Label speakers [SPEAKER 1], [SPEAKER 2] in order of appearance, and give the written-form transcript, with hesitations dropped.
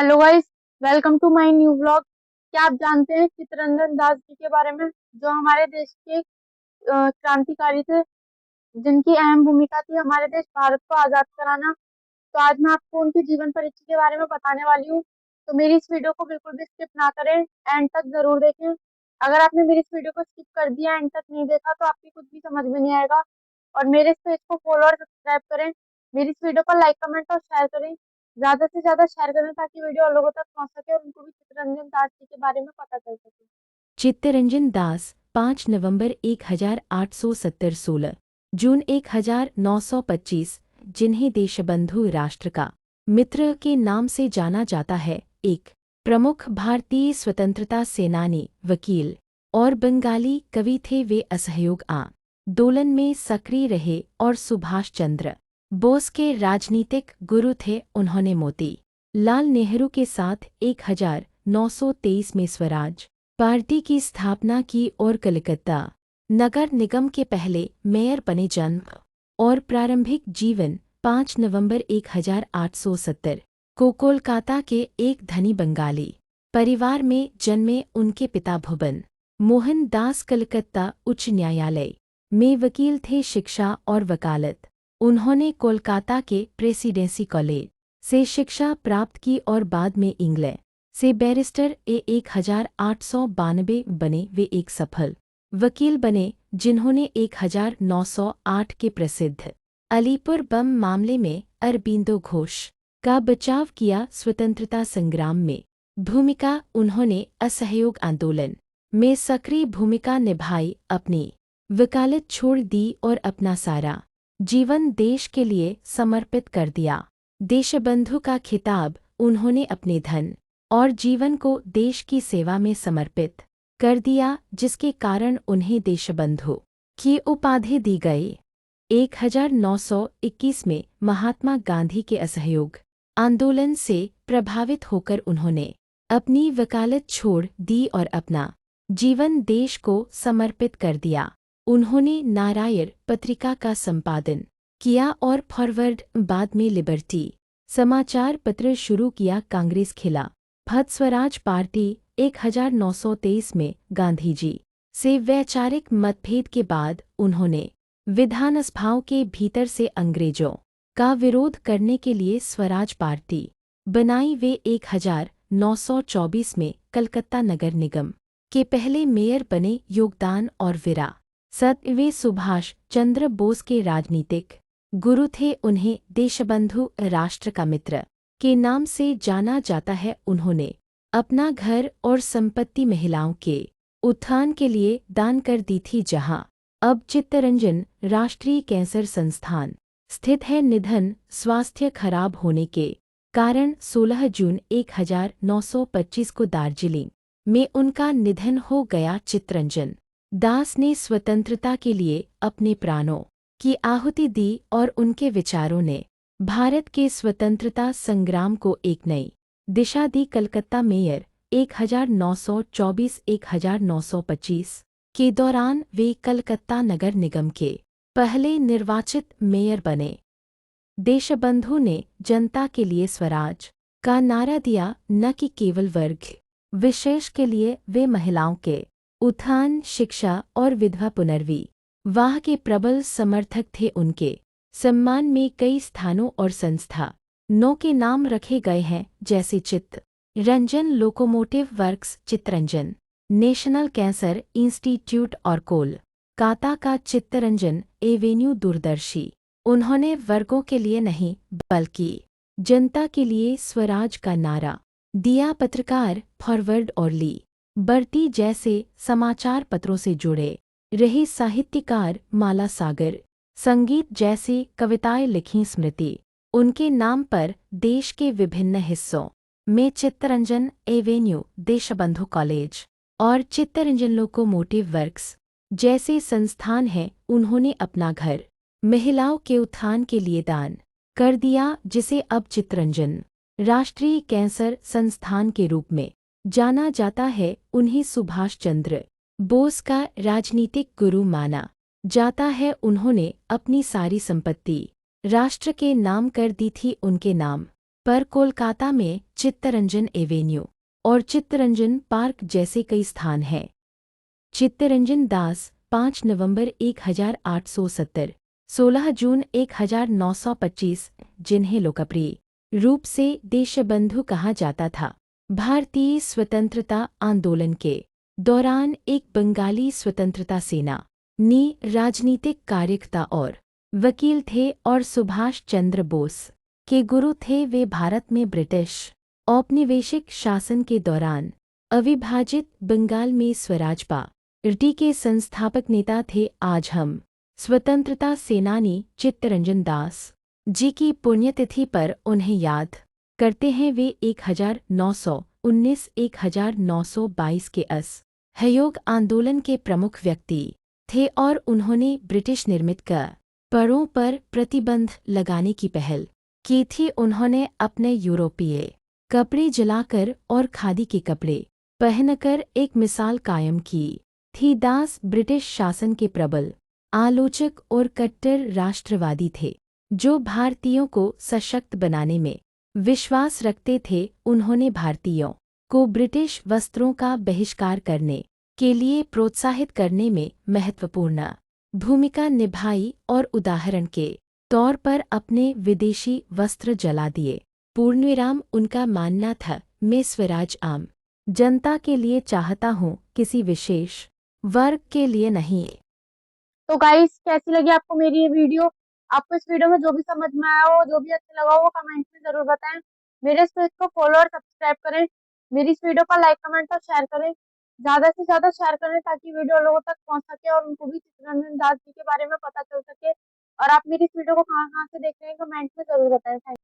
[SPEAKER 1] Hello guys, welcome to my new vlog. क्या आप जानते हैं चित्तरंजन दास जी के बारे में, जो हमारे देश के क्रांतिकारी थे, जिनकी अहम भूमिका थी हमारे देश भारत को आजाद कराना। तो आज मैं आपको उनके जीवन परिचय के बारे में बताने वाली हूँ। तो मेरी इस वीडियो को बिल्कुल भी स्किप ना करें, एंड तक जरूर देखें। अगर आपने मेरी इस वीडियो को स्किप कर दिया, एंड तक नहीं देखा, तो आपकी कुछ भी समझ में नहीं आएगा। और मेरे इस पेज को फॉलो और सब्सक्राइब करें। मेरी इस वीडियो को लाइक, कमेंट और शेयर करें। ज्यादा से ज्यादा शेयर करें ताकि वीडियो और लोगों तक पहुंच सके और उनको भी चित्तरंजन दास जी के बारे में पता चल सके।
[SPEAKER 2] चित्तरंजन दास 5 नवंबर 1870 16 जून 1925, जिन्हें देशबंधु राष्ट्र का मित्र के नाम से जाना जाता है, एक प्रमुख भारतीय स्वतंत्रता सेनानी, वकील और बंगाली कवि थे। वे असहयोग आंदोलन में सक्रिय रहे और सुभाष चंद्र बोस के राजनीतिक गुरु थे। उन्होंने मोती लाल नेहरू के साथ 1923 में स्वराज पार्टी की स्थापना की और कलकत्ता नगर निगम के पहले मेयर बने। जन्म और प्रारंभिक जीवन 5 नवंबर 1870 को कोलकाता के एक धनी बंगाली परिवार में जन्मे। उनके पिता भुवन मोहन दास कलकत्ता उच्च न्यायालय में वकील थे। शिक्षा और वकालत उन्होंने कोलकाता के प्रेसिडेंसी कॉलेज से शिक्षा प्राप्त की और बाद में इंग्लैंड से बैरिस्टर 1892 बने। वे एक सफल वकील बने, जिन्होंने 1908 के प्रसिद्ध अलीपुर बम मामले में अरबिंदो घोष का बचाव किया। स्वतंत्रता संग्राम में भूमिका उन्होंने असहयोग आंदोलन में सक्रिय भूमिका निभाई। अपनी वकालत छोड़ दी और अपना सारा जीवन देश के लिए समर्पित कर दिया। देशबंधु का खिताब उन्होंने अपने धन और जीवन को देश की सेवा में समर्पित कर दिया, जिसके कारण उन्हें देशबंधु की उपाधि दी गई। 1921 में महात्मा गांधी के असहयोग आंदोलन से प्रभावित होकर उन्होंने अपनी वकालत छोड़ दी और अपना जीवन देश को समर्पित कर दिया। उन्होंने नारायण पत्रिका का संपादन किया और फॉरवर्ड, बाद में लिबर्टी समाचार पत्र शुरू किया। कांग्रेस खिलाफ स्वराज पार्टी 1923 में गांधी जी से वैचारिक मतभेद के बाद उन्होंने विधानसभाओं के भीतर से अंग्रेजों का विरोध करने के लिए स्वराज पार्टी बनाई। वे 1924 में कलकत्ता नगर निगम के पहले मेयर बने। योगदान और विरासत वे सुभाष चंद्र बोस के राजनीतिक गुरु थे। उन्हें देशबंधु राष्ट्र का मित्र के नाम से जाना जाता है। उन्होंने अपना घर और संपत्ति महिलाओं के उत्थान के लिए दान कर दी थी। जहां अब चित्तरंजन राष्ट्रीय कैंसर संस्थान स्थित है। निधन स्वास्थ्य खराब होने के कारण 16 जून 1925 को दार्जिलिंग में उनका निधन हो गया। चित्तरंजन दास ने स्वतंत्रता के लिए अपने प्राणों की आहुति दी और उनके विचारों ने भारत के स्वतंत्रता संग्राम को एक नई दिशा दी। कलकत्ता मेयर 1924-1925 के दौरान वे कलकत्ता नगर निगम के पहले निर्वाचित मेयर बने। देशबंधु ने जनता के लिए स्वराज का नारा दिया, न कि केवल वर्ग विशेष के लिए। वे महिलाओं के उत्थान, शिक्षा और विधवा पुनर्विवाह के प्रबल समर्थक थे। उनके सम्मान में कई स्थानों और संस्थानों के नाम रखे गए हैं, जैसे Chittaranjan locomotive works, Chittaranjan national cancer institute और कोलकाता का चित्तरंजन एवेन्यू दूरदर्शी। उन्होंने वर्गों के लिए नहीं बल्कि जनता के लिए स्वराज का नारा दिया। पत्रकार, फॉरवर्ड और लिबर्टी जैसे समाचार पत्रों से जुड़े रहे। साहित्यकार, माला सागर संगीत जैसी कविताएं लिखी। स्मृति उनके नाम पर देश के विभिन्न हिस्सों में चित्तरंजन एवेन्यू, देशबंधु कॉलेज और चित्तरंजन लोकोमोटिव वर्क्स जैसे संस्थान हैं। उन्होंने अपना घर महिलाओं के उत्थान के लिए दान कर दिया, जिसे अब चित्तरंजन राष्ट्रीय कैंसर संस्थान के रूप में जाना जाता है। उन्हें सुभाष चंद्र बोस का राजनीतिक गुरु माना जाता है। उन्होंने अपनी सारी संपत्ति राष्ट्र के नाम कर दी थी। उनके नाम पर कोलकाता में चित्तरंजन एवेन्यू और चित्तरंजन पार्क जैसे कई स्थान हैं। चित्तरंजन दास 5 नवंबर 1870, 16 जून 1925, जिन्हें लोकप्रिय रूप से देशबंधु कहा जाता था, भारतीय स्वतंत्रता आंदोलन के दौरान एक बंगाली स्वतंत्रता सेना नी राजनीतिक कार्यकर्ता और वकील थे और सुभाष चंद्र बोस के गुरु थे। वे भारत में ब्रिटिश औपनिवेशिक शासन के दौरान अविभाजित बंगाल में स्वराज पार्टी के संस्थापक नेता थे। आज हम स्वतंत्रता सेनानी चित्तरंजन दास जी की पुण्यतिथि पर उन्हें याद करते हैं। वे 1919-1922 के असहयोग आंदोलन के प्रमुख व्यक्ति थे और उन्होंने ब्रिटिश निर्मित कपड़ों पर प्रतिबंध लगाने की पहल की थी। उन्होंने अपने यूरोपीय कपड़े जलाकर और खादी के कपड़े पहनकर एक मिसाल कायम की थी। दास ब्रिटिश शासन के प्रबल आलोचक और कट्टर राष्ट्रवादी थे, जो भारतीयों को सशक्त बनाने में विश्वास रखते थे। उन्होंने भारतीयों को ब्रिटिश वस्त्रों का बहिष्कार करने के लिए प्रोत्साहित करने में महत्वपूर्ण भूमिका निभाई और उदाहरण के तौर पर अपने विदेशी वस्त्र जला दिए। पूर्णविराम। उनका मानना था, मैं स्वराज आम जनता के लिए चाहता हूँ, किसी विशेष वर्ग के लिए नहीं।
[SPEAKER 1] तो गाइस, कैसी लगी आपको मेरी ये वीडियो? आपको इस वीडियो में जो भी समझ में आया हो, जो भी अच्छा लगा हो, वो कमेंट में जरूर बताएं। मेरे इस पेज को फॉलो और सब्सक्राइब करें। मेरी इस वीडियो को लाइक, कमेंट और शेयर करें। ज्यादा से ज्यादा शेयर करें ताकि वीडियो लोगों तक पहुंच सके और उनको भी चित्तरंजन दास जी के बारे में पता चल सके। और आप मेरी इस वीडियो को कहाँ कहाँ से देख रहे हैं, कमेंट में जरूर बताएं।